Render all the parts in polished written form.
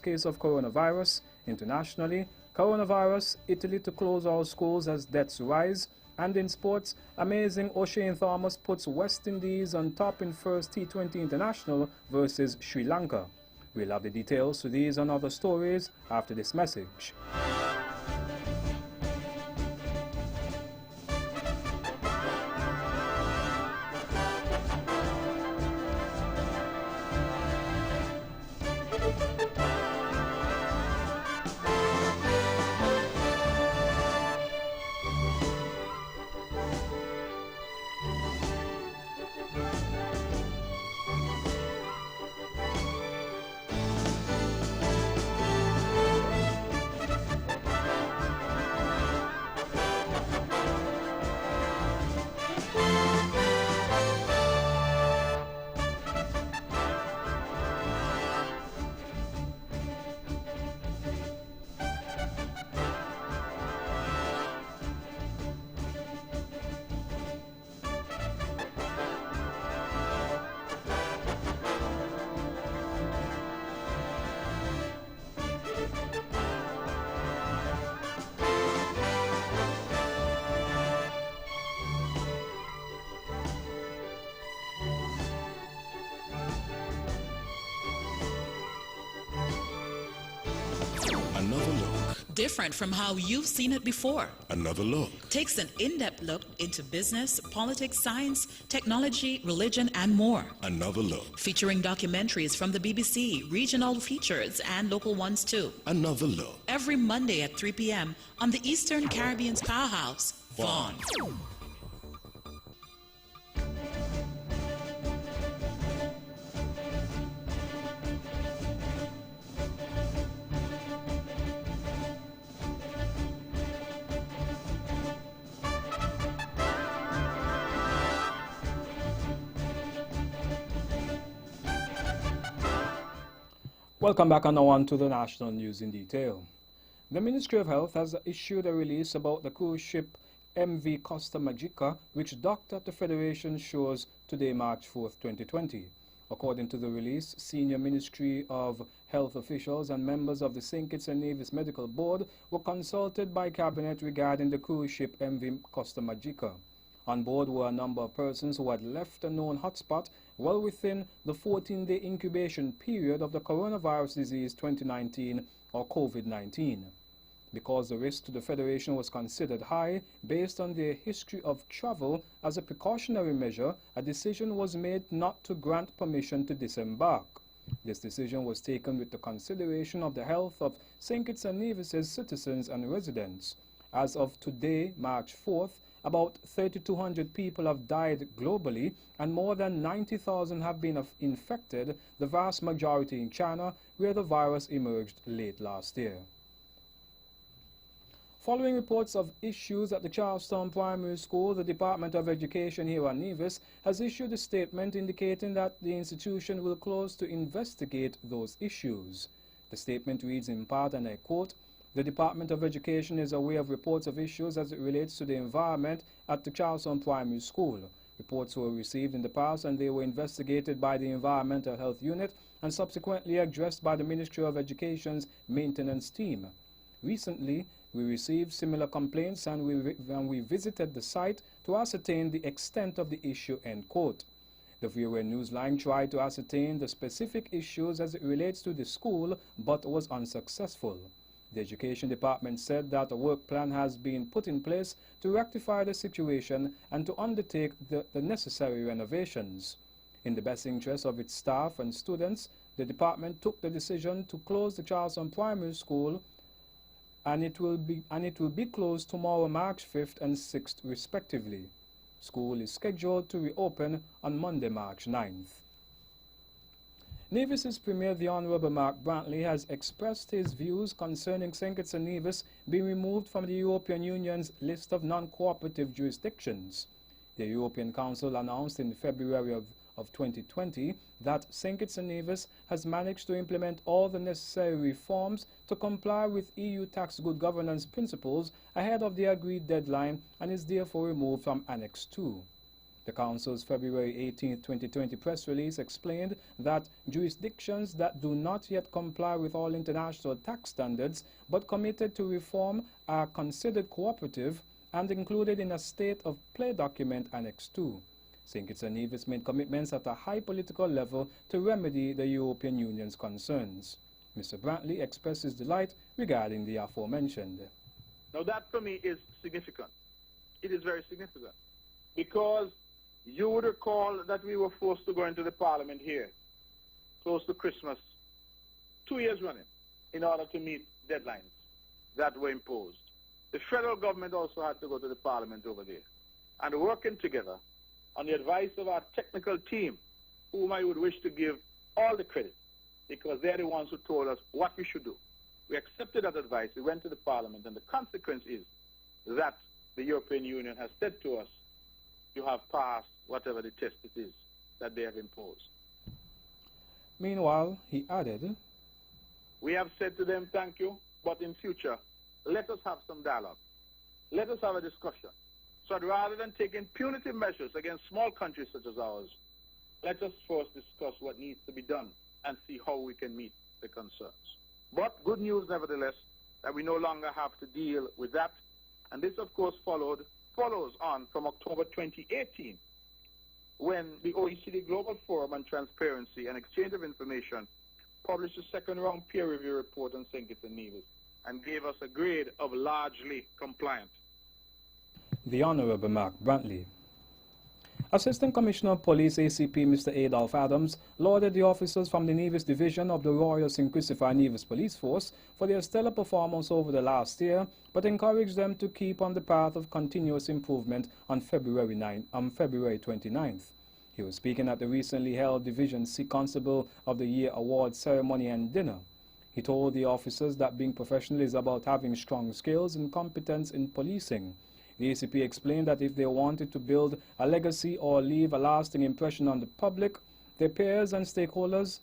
case of coronavirus. Internationally, coronavirus, Italy to close all schools as deaths rise. And in sports, amazing O'Shane Thomas puts West Indies on top in first T20 International versus Sri Lanka. We'll have the details to these and other stories after this message. Another look. Different from how you've seen it before. Another look. Takes an in-depth look into business, politics, science, technology, religion, and more. Another look. Featuring documentaries from the BBC, regional features, and local ones too. Another look. Every Monday at 3 p.m. on the Eastern Caribbean's powerhouse, Vaughan. Welcome back and now on to the national news in detail. The Ministry of Health has issued a release about the cruise ship MV Costa Magica, which docked at the Federation shores today, March 4th, 2020. According to the release, senior Ministry of Health officials and members of the St. Kitts and Nevis Medical Board were consulted by Cabinet regarding the cruise ship MV Costa Magica. On board were a number of persons who had left a known hotspot well within the 14-day incubation period of the coronavirus disease 2019 or COVID-19. Because the risk to the Federation was considered high based on their history of travel, as a precautionary measure, a decision was made not to grant permission to disembark. This decision was taken with the consideration of the health of St. Kitts and Nevis' citizens and residents. As of today, March 4th, about 3,200 people have died globally and more than 90,000 have been infected, the vast majority in China, where the virus emerged late last year. Following reports of issues at the Charlestown Primary School, the Department of Education here at Nevis has issued a statement indicating that the institution will close to investigate those issues. The statement reads in part, and I quote, "The Department of Education is aware of reports of issues as it relates to the environment at the Charlestown Primary School. Reports were received in the past and they were investigated by the Environmental Health Unit and subsequently addressed by the Ministry of Education's maintenance team. Recently, we received similar complaints and we visited the site to ascertain the extent of the issue," end quote. The VOA Newsline tried to ascertain the specific issues as it relates to the school but was unsuccessful. The Education Department said that a work plan has been put in place to rectify the situation and to undertake the necessary renovations. In the best interest of its staff and students, the department took the decision to close the Charlestown Primary School, and it will be closed tomorrow, March 5th and 6th respectively. School is scheduled to reopen on Monday, March 9th. Nevis's Premier, the Honourable Mark Brantley, has expressed his views concerning St. Kitts and Nevis being removed from the European Union's list of non-cooperative jurisdictions. The European Council announced in February of 2020 that St. Kitts and Nevis has managed to implement all the necessary reforms to comply with EU tax good governance principles ahead of the agreed deadline and is therefore removed from Annex 2. The Council's February 18, 2020 press release explained that jurisdictions that do not yet comply with all international tax standards but committed to reform are considered cooperative and included in a state of play document Annex 2. St. Kitts and Nevis made commitments at a high political level to remedy the European Union's concerns. Mr. Brantley expressed his delight regarding the aforementioned. Now that for me is significant. It is very significant because you would recall that we were forced to go into the Parliament here close to Christmas 2 years running in order to meet deadlines that were imposed. The federal government also had to go to the Parliament over there. And working together on the advice of our technical team, whom I would wish to give all the credit because they're the ones who told us what we should do. We accepted that advice, we went to the Parliament, and the consequence is that the European Union has said to us, you have passed whatever the test it is that they have imposed. Meanwhile, he added, we have said to them, thank you, but in future, let us have some dialogue. Let us have a discussion. So rather than taking punitive measures against small countries such as ours, let us first discuss what needs to be done and see how we can meet the concerns. But good news, nevertheless, that we no longer have to deal with that. And this, of course, follows on from October 2018, when the OECD Global Forum on Transparency and Exchange of Information published a second-round peer review report on St. Kitts and Nevis and gave us a grade of largely compliant. The Honorable Mark Brantley. Assistant Commissioner of Police ACP Mr. Adolph Adams lauded the officers from the Nevis Division of the Royal St. Christopher Nevis Police Force for their stellar performance over the last year, but encouraged them to keep on the path of continuous improvement on February 29th. He was speaking at the recently held Division C Constable of the Year Award ceremony and dinner. He told the officers that being professional is about having strong skills and competence in policing. The ACP explained that if they wanted to build a legacy or leave a lasting impression on the public, their peers and stakeholders,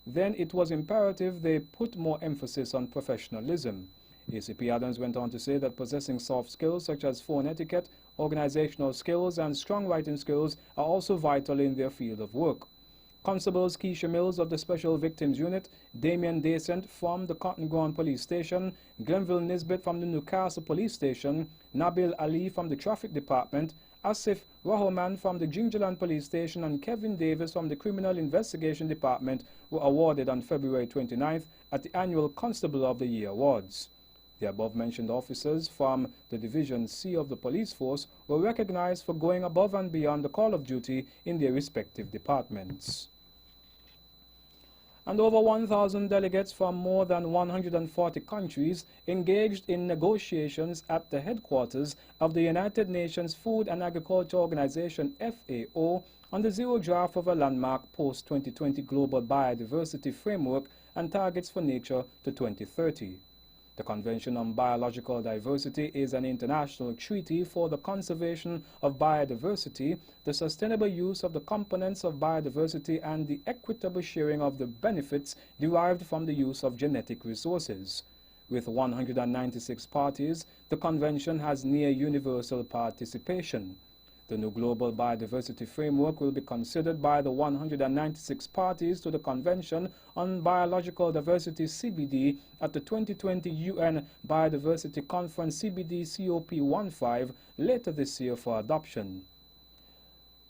then it was imperative they put more emphasis on professionalism. ACP Adams went on to say that possessing soft skills such as phone etiquette, organizational skills, and strong writing skills are also vital in their field of work. Constables Keisha Mills of the Special Victims Unit, Damien Descent from the Cotton Ground Police Station, Glenville Nisbet from the Newcastle Police Station, Nabil Ali from the Traffic Department, Asif Rahoman from the Gingerland Police Station, and Kevin Davis from the Criminal Investigation Department were awarded on February 29th at the annual Constable of the Year Awards. The above-mentioned officers from the Division C of the police force were recognized for going above and beyond the call of duty in their respective departments. And over 1,000 delegates from more than 140 countries engaged in negotiations at the headquarters of the United Nations Food and Agriculture Organization FAO on the zero draft of a landmark post-2020 global biodiversity framework and targets for nature to 2030. The Convention on Biological Diversity is an international treaty for the conservation of biodiversity, the sustainable use of the components of biodiversity, and the equitable sharing of the benefits derived from the use of genetic resources. With 196 parties, the Convention has near universal participation. The new Global Biodiversity Framework will be considered by the 196 parties to the Convention on Biological Diversity CBD at the 2020 UN Biodiversity Conference CBD COP15 later this year for adoption.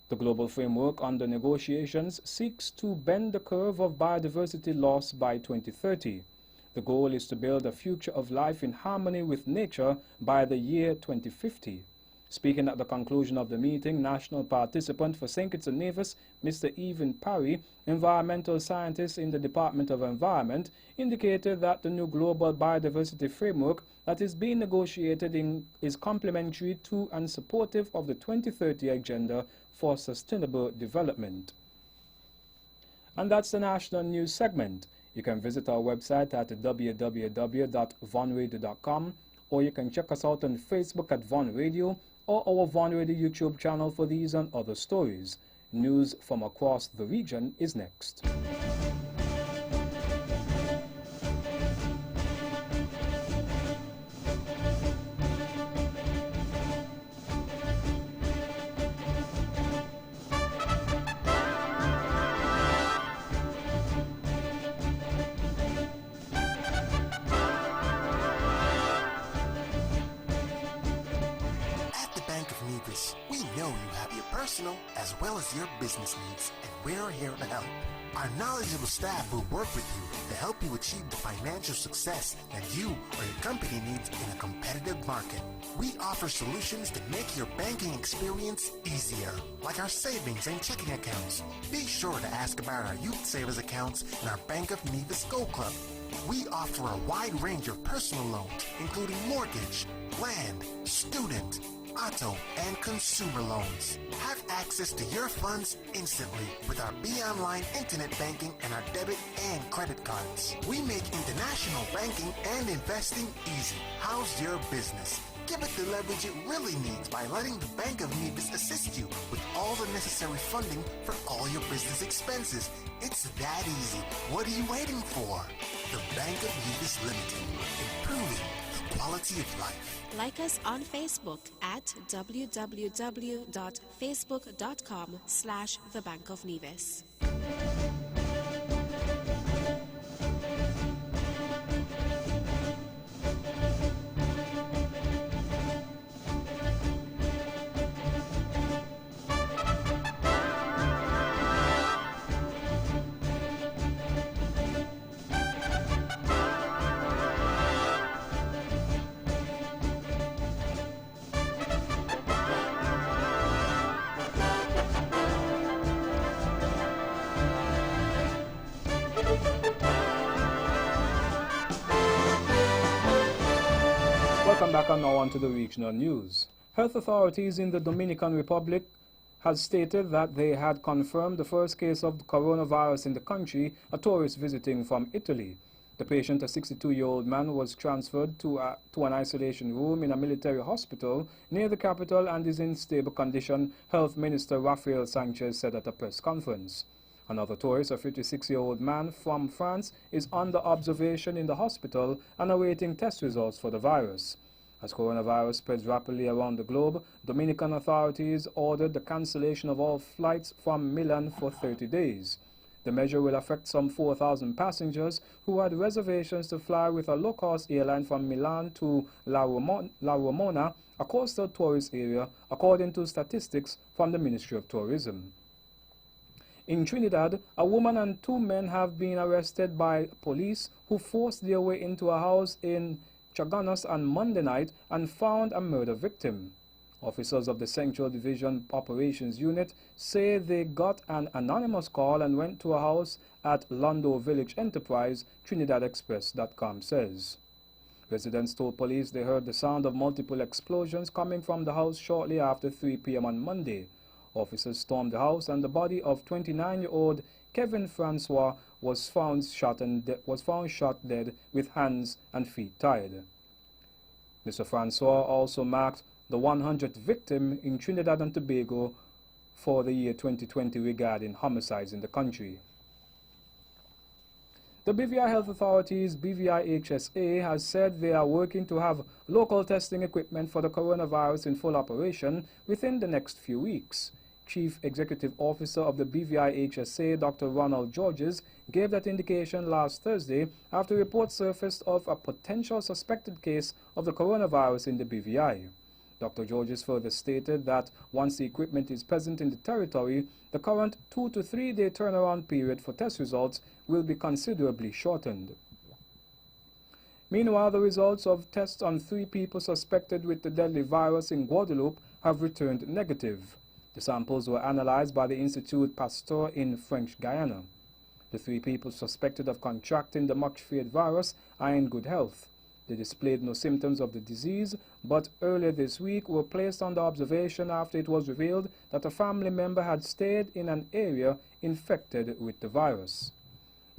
The global framework under negotiations seeks to bend the curve of biodiversity loss by 2030. The goal is to build a future of life in harmony with nature by the year 2050. Speaking at the conclusion of the meeting, national participant for St. Kitts and Nevis, Mr. Evan Parry, environmental scientist in the Department of Environment, indicated that the new global biodiversity framework that is being negotiated is complementary to and supportive of the 2030 Agenda for Sustainable Development. And that's the national news segment. You can visit our website at www.vonradio.com, or you can check us out on Facebook at Von Radio, or our Von Radio YouTube channel for these and other stories. News from across the region is next. personal as well as your business needs, and we're here to help. Our knowledgeable staff will work with you to help you achieve the financial success that you or your company needs in a competitive market. We offer solutions to make your banking experience easier, like our savings and checking accounts. Be sure to ask about our youth savers accounts and our Bank of Nevis Go Club. We offer a wide range of personal loans, including mortgage, land, student, auto, and consumer loans. Have access to your funds instantly with our BeOnline internet banking and our debit and credit cards. We make international banking and investing easy. How's your business? Give it the leverage it really needs by letting the Bank of Nevis assist you with all the necessary funding for all your business expenses. It's that easy. What are you waiting for? The Bank of Nevis Limited, improving the quality of life. Like us on Facebook at www.facebook.com/The Bank of Nevis. Welcome back and now on to the regional news. Health authorities in the Dominican Republic has stated that they had confirmed the first case of the coronavirus in the country, a tourist visiting from Italy. The patient, a 62-year-old man, was transferred to an isolation room in a military hospital near the capital and is in stable condition, Health Minister Rafael Sanchez said at a press conference. Another tourist, a 56-year-old man from France, is under observation in the hospital and awaiting test results for the virus. As coronavirus spreads rapidly around the globe, Dominican authorities ordered the cancellation of all flights from Milan for 30 days. The measure will affect some 4,000 passengers who had reservations to fly with a low-cost airline from Milan to La Romana, a coastal tourist area, according to statistics from the Ministry of Tourism. In Trinidad, a woman and two men have been arrested by police who forced their way into a house in Chaguanas on Monday night and found a murder victim. Officers of the Central Division Operations Unit say they got an anonymous call and went to a house at Londo Village Enterprise, TrinidadExpress.com says. Residents told police they heard the sound of multiple explosions coming from the house shortly after 3 p.m. on Monday. Officers stormed the house and the body of 29-year-old Kevin Francois was found shot dead with hands and feet tied. Mr. Francois also marked the 100th victim in Trinidad and Tobago for the year 2020 regarding homicides in the country. The BVI Health Authority's BVI HSA has said they are working to have local testing equipment for the coronavirus in full operation within the next few weeks. Chief Executive Officer of the BVI HSA, Dr. Ronald Georges, gave that indication last Thursday after reports surfaced of a potential suspected case of the coronavirus in the BVI. Dr. Georges further stated that once the equipment is present in the territory, the current 2 to 3 day turnaround period for test results will be considerably shortened. Meanwhile, the results of tests on 3 people suspected with the deadly virus in Guadeloupe have returned negative. The samples were analyzed by the Institut Pasteur in French Guiana. The 3 people suspected of contracting the much-feared virus are in good health. They displayed no symptoms of the disease, but earlier this week were placed under observation after it was revealed that a family member had stayed in an area infected with the virus.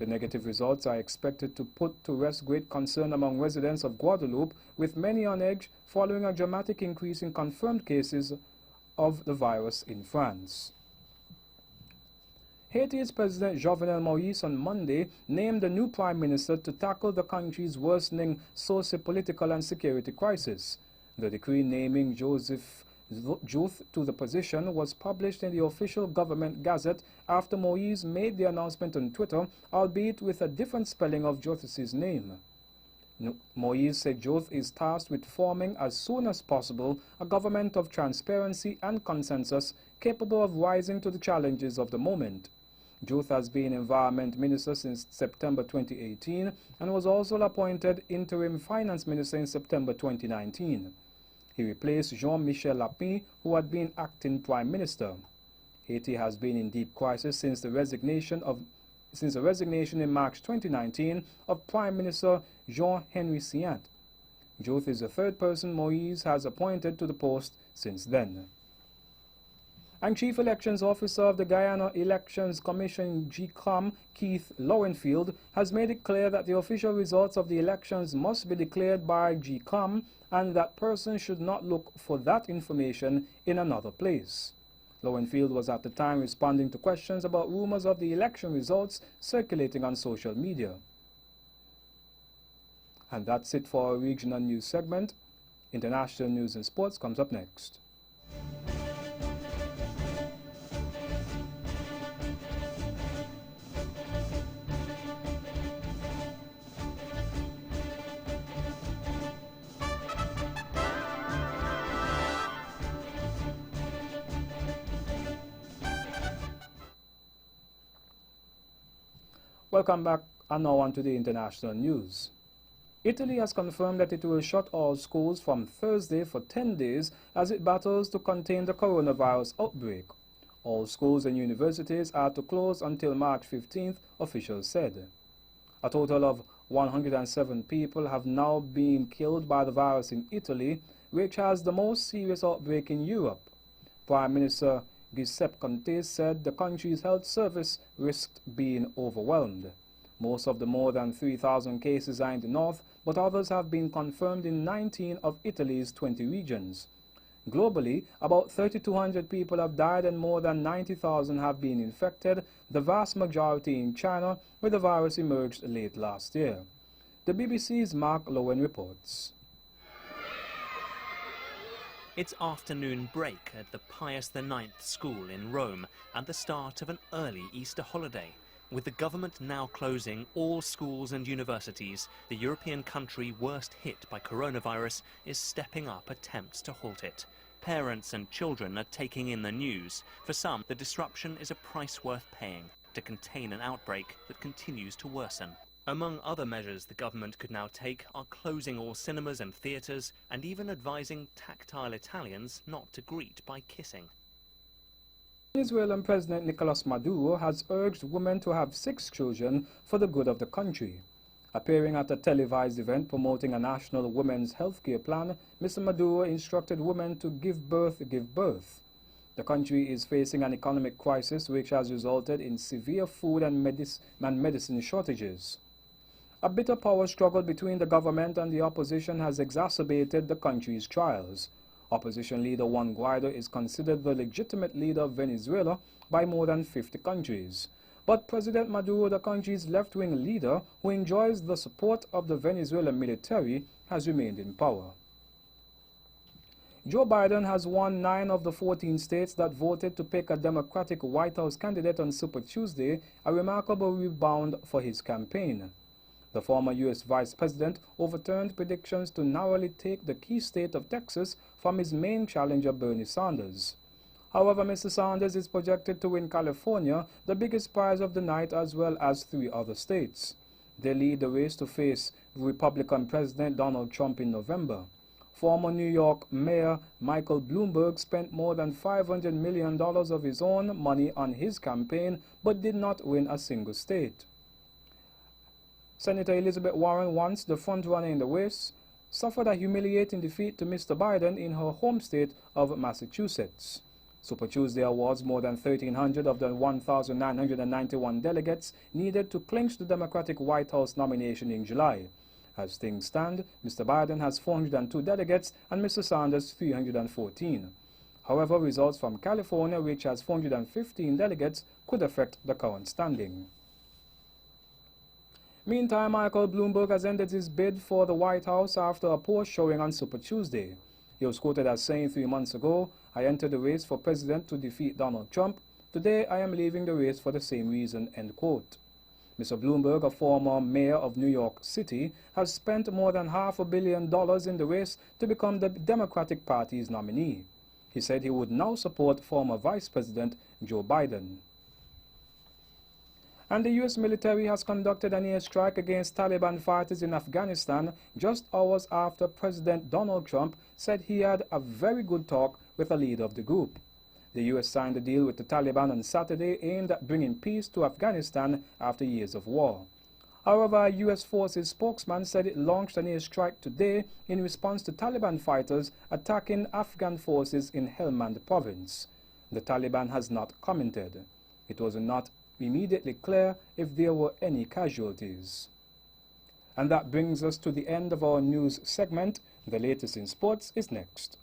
The negative results are expected to put to rest great concern among residents of Guadeloupe, with many on edge following a dramatic increase in confirmed cases of the virus in France. Haiti's President Jovenel Moïse on Monday named a new prime minister to tackle the country's worsening socio-political and security crisis. The decree naming Joseph Jout to the position was published in the official government gazette after Moïse made the announcement on Twitter, albeit with a different spelling of Jouth's name. Moise said Joth is tasked with forming as soon as possible a government of transparency and consensus capable of rising to the challenges of the moment. Joth has been Environment Minister since September 2018 and was also appointed Interim Finance Minister in September 2019. He replaced Jean-Michel Lapin, who had been acting Prime Minister. Haiti has been in deep crisis since the resignation in March 2019 of Prime Minister Jean-Henri Sient. Joth is the third person Moise has appointed to the post since then. And Chief Elections Officer of the Guyana Elections Commission, GCOM, Keith Lowenfield, has made it clear that the official results of the elections must be declared by GCOM and that persons should not look for that information in another place. Lowenfield was at the time responding to questions about rumors of the election results circulating on social media. And that's it for our regional news segment. International news and sports comes up next. Welcome back, and now on to the international news. Italy has confirmed that it will shut all schools from Thursday for 10 days as it battles to contain the coronavirus outbreak. All schools and universities are to close until March 15th, officials said. A total of 107 people have now been killed by the virus in Italy, which has the most serious outbreak in Europe. Prime Minister Giuseppe Conte said the country's health service risked being overwhelmed. Most of the more than 3,000 cases are in the north, but others have been confirmed in 19 of Italy's 20 regions. Globally, about 3,200 people have died and more than 90,000 have been infected, the vast majority in China, where the virus emerged late last year. The BBC's Mark Lowen reports. It's afternoon break at the Pius IX school in Rome and the start of an early Easter holiday. With the government now closing all schools and universities, the European country worst hit by coronavirus is stepping up attempts to halt it. Parents and children are taking in the news. For some, the disruption is a price worth paying to contain an outbreak that continues to worsen. Among other measures the government could now take are closing all cinemas and theatres and even advising tactile Italians not to greet by kissing. Venezuelan President Nicolas Maduro has urged women to have 6 children for the good of the country. Appearing at a televised event promoting a national women's health care plan, Mr. Maduro instructed women to give birth. The country is facing an economic crisis which has resulted in severe food and medicine shortages. A bitter power struggle between the government and the opposition has exacerbated the country's trials. Opposition leader Juan Guaido is considered the legitimate leader of Venezuela by more than 50 countries. But President Maduro, the country's left-wing leader, who enjoys the support of the Venezuelan military, has remained in power. Joe Biden has won 9 of the 14 states that voted to pick a Democratic White House candidate on Super Tuesday, a remarkable rebound for his campaign. The former U.S. Vice President overturned predictions to narrowly take the key state of Texas from his main challenger Bernie Sanders. However, Mr. Sanders is projected to win California, the biggest prize of the night, as well as 3 other states. They lead the race to face Republican President Donald Trump in November. Former New York Mayor Michael Bloomberg spent more than $500 million of his own money on his campaign, but did not win a single state. Senator Elizabeth Warren, once the frontrunner in the race, suffered a humiliating defeat to Mr. Biden in her home state of Massachusetts. Super Tuesday awards more than 1,300 of the 1,991 delegates needed to clinch the Democratic White House nomination in July. As things stand, Mr. Biden has 402 delegates and Mr. Sanders 314. However, results from California, which has 415 delegates, could affect the current standing. Meantime, Michael Bloomberg has ended his bid for the White House after a poor showing on Super Tuesday. He was quoted as saying 3 months ago, "I entered the race for president to defeat Donald Trump. Today I am leaving the race for the same reason," end quote. Mr. Bloomberg, a former mayor of New York City, has spent more than $500 million in the race to become the Democratic Party's nominee. He said he would now support former Vice President Joe Biden. And the U.S. military has conducted an airstrike against Taliban fighters in Afghanistan just hours after President Donald Trump said he had a very good talk with a leader of the group. The U.S. signed a deal with the Taliban on Saturday aimed at bringing peace to Afghanistan after years of war. However, a U.S. Forces spokesman said it launched an airstrike today in response to Taliban fighters attacking Afghan forces in Helmand province. The Taliban has not commented. It was not immediately clear if there were any casualties. And that brings us to the end of our news segment. The latest in sports is next.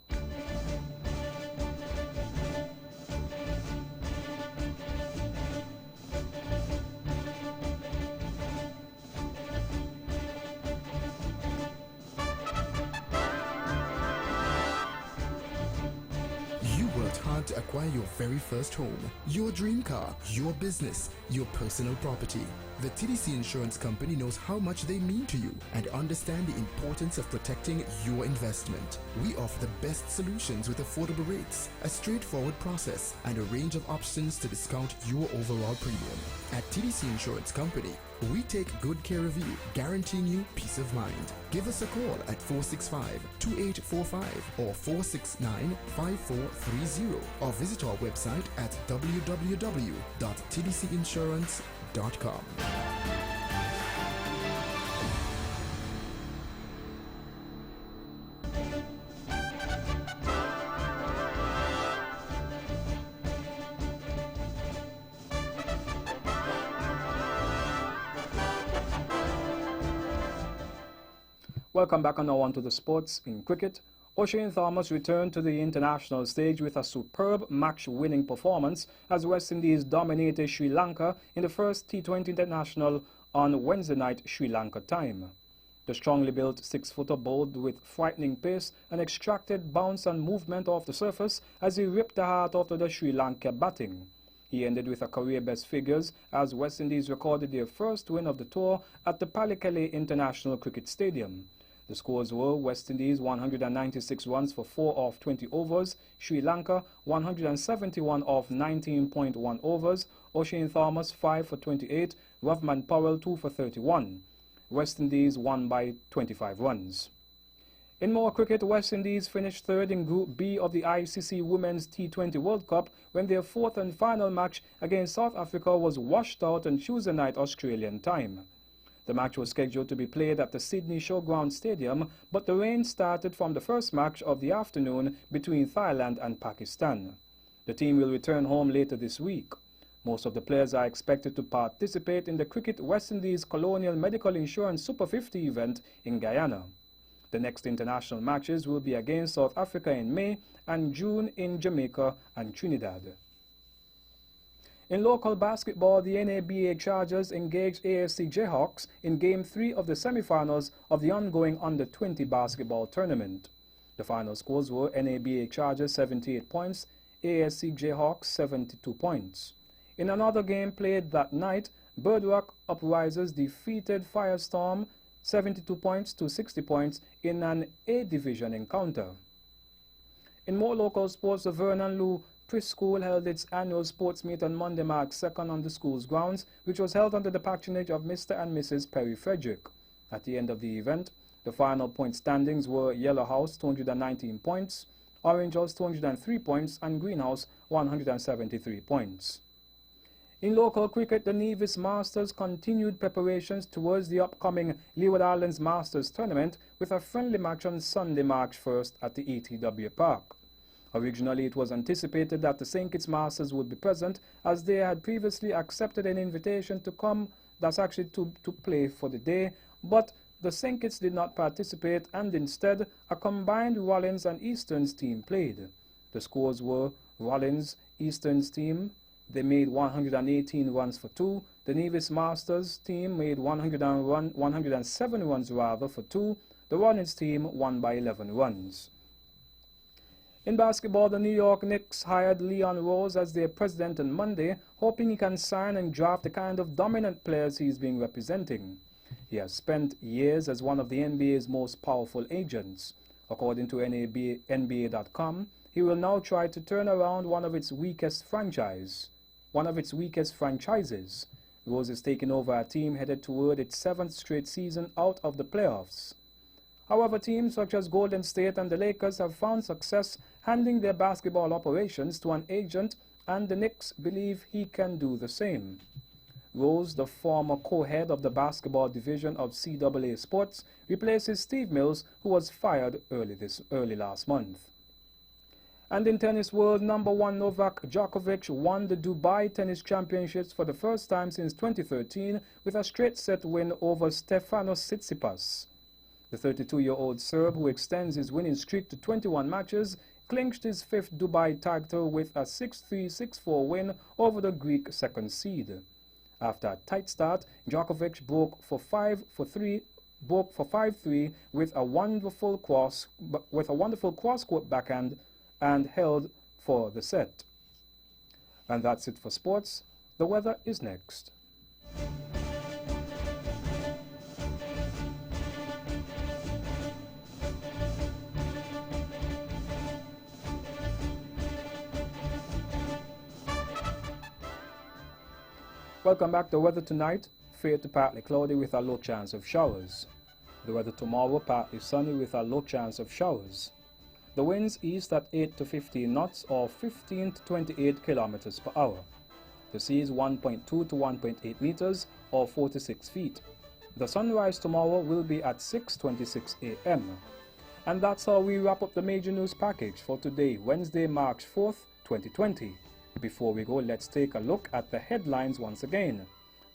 To acquire your very first home, your dream car, your business, your personal property. The TDC Insurance Company knows how much they mean to you and understand the importance of protecting your investment. We offer the best solutions with affordable rates, a straightforward process, and a range of options to discount your overall premium. At TDC Insurance Company, we take good care of you, guaranteeing you peace of mind. Give us a call at 465-2845 or 469-5430 or visit our website at www.tdcinsurance.com. Welcome back, and now on to the sports. In cricket, Oshane Thomas returned to the international stage with a superb match-winning performance as West Indies dominated Sri Lanka in the first T20 International on Wednesday night Sri Lanka time. The strongly built six-footer bowled with frightening pace and extracted bounce and movement off the surface as he ripped the heart out of the Sri Lanka batting. He ended with a career-best figures as West Indies recorded their first win of the tour at the Pallekele International Cricket Stadium. The scores were West Indies 196 runs for 4 off 20 overs, Sri Lanka 171 off 19.1 overs, Oshane Thomas 5 for 28, Rovman Powell 2 for 31. West Indies won by 25 runs. In more cricket, West Indies finished third in Group B of the ICC Women's T20 World Cup when their fourth and final match against South Africa was washed out on Tuesday night Australian time. The match was scheduled to be played at the Sydney Showground Stadium, but the rain started from the first match of the afternoon between Thailand and Pakistan. The team will return home later this week. Most of the players are expected to participate in the Cricket West Indies Colonial Medical Insurance Super 50 event in Guyana. The next international matches will be against South Africa in May and June in Jamaica and Trinidad. In local basketball, the NABA Chargers engaged ASC Jayhawks in Game 3 of the semifinals of the ongoing Under-20 basketball tournament. The final scores were NABA Chargers 78 points, ASC Jayhawks 72 points. In another game played that night, Bird Rock Uprisers defeated Firestorm 72 points to 60 points in an A-division encounter. In more local sports, the Vernon Lou Preschool held its annual sports meet on Monday, March 2nd on the school's grounds, which was held under the patronage of Mr. and Mrs. Perry Frederick. At the end of the event, the final point standings were Yellow House 219 points, Orange House 203 points, and Greenhouse 173 points. In local cricket, the Nevis Masters continued preparations towards the upcoming Leeward Islands Masters tournament with a friendly match on Sunday, March 1st at the ETW Park. Originally, it was anticipated that the St. Kitts Masters would be present, as they had previously accepted an invitation to come, that's actually to play for the day, but the St. Kitts did not participate, and instead a combined Rollins and Easterns team played. The scores were Rollins, Easterns team, they made 118 runs for 2, the Nevis Masters team made 107 runs for 2, the Rollins team won by 11 runs. In basketball, the New York Knicks hired Leon Rose as their president on Monday, hoping he can sign and draft the kind of dominant players he's been representing. He has spent years as one of the NBA's most powerful agents. According to NBA.com, he will now try to turn around one of its weakest franchises. Rose is taking over a team headed toward its 7th straight season out of the playoffs. However, teams such as Golden State and the Lakers have found success handing their basketball operations to an agent, and the Knicks believe he can do the same. Rose, the former co-head of the basketball division of CAA Sports, replaces Steve Mills, who was fired early last month. And in tennis, world number 1 Novak Djokovic won the Dubai Tennis Championships for the first time since 2013 with a straight-set win over Stefanos Tsitsipas. The 32-year-old Serb, who extends his winning streak to 21 matches, clinched his 5th Dubai title with a 6-3, 6-4 win over the Greek second seed. After a tight start, Djokovic broke for 5-3 with a wonderful cross-court backhand and held for the set. And that's it for sports. The weather is next. Welcome back. The weather tonight, fair to partly cloudy with a low chance of showers. The weather tomorrow, partly sunny with a low chance of showers. The winds east at 8 to 15 knots or 15 to 28 kilometers per hour. The sea is 1.2 to 1.8 meters or 46 feet. The sunrise tomorrow will be at 6:26 a.m. And that's how we wrap up the major news package for today, Wednesday, March 4th, 2020. Before we go, let's take a look at the headlines once again.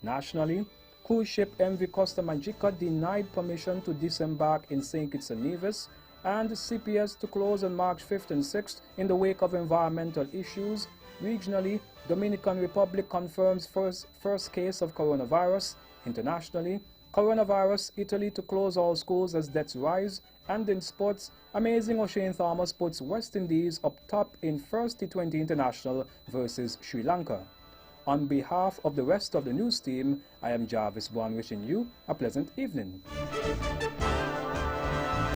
Nationally, cruise ship MV Costa Magica denied permission to disembark in St. Kitts and Nevis, and CPS to close on March 5th and 6th in the wake of environmental issues. Regionally, Dominican Republic confirms first case of coronavirus. Internationally, coronavirus, Italy to close all schools as deaths rise. And in sports, amazing O'Shane Thomas puts West Indies up top in first T20 International versus Sri Lanka. On behalf of the rest of the news team, I am Jarvis Bond wishing you a pleasant evening.